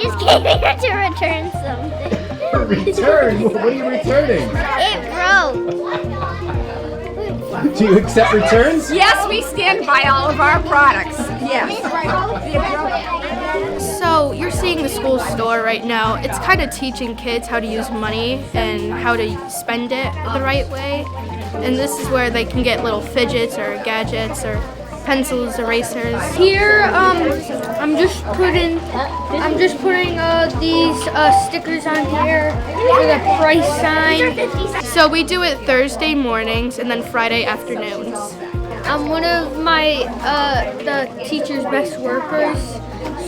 just came here to return something. Return? What are you returning? It broke. Do you accept returns? Yes, we stand by all of our products. Yes. So you're seeing the school store right now. It's kind of teaching kids how to use money and how to spend it the right way. And this is where they can get little fidgets or gadgets or pencils, erasers. Here, I'm just putting these stickers on here with a price sign. So we do it Thursday mornings and then Friday afternoons. I'm one of the teacher's best workers,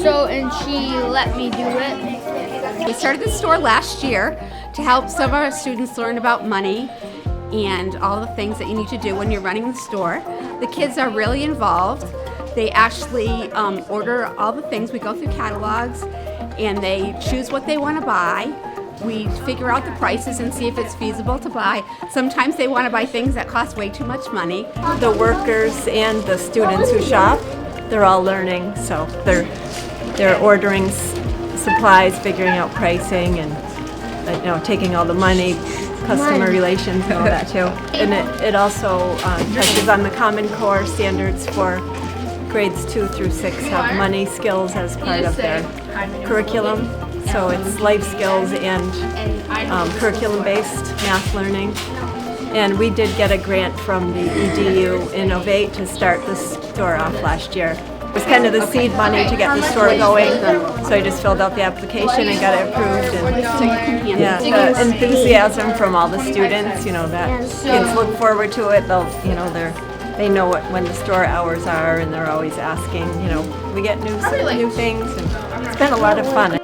and she let me do it. We started the store last year to help some of our students learn about money and all the things that you need to do when you're running the store. The kids are really involved. They actually order all the things. We go through catalogs and they choose what they want to buy. We figure out the prices and see if it's feasible to buy. Sometimes they want to buy things that cost way too much money. The workers and the students who shop, they're all learning, so they're ordering supplies, figuring out pricing, and taking all the money, customer relations and all that too. And it also touches on the Common Core standards for grades 2 through 6 have money skills as part of their curriculum. So it's life skills and curriculum-based math learning. And we did get a grant from the EDU Innovate to start the store off last year. It was kind of the seed money to get the store going, so I just filled out the application and got it approved. And the enthusiasm from all the students, that kids look forward to it. They know when the store hours are, and they're always asking. We get new things, and it's been a lot of fun.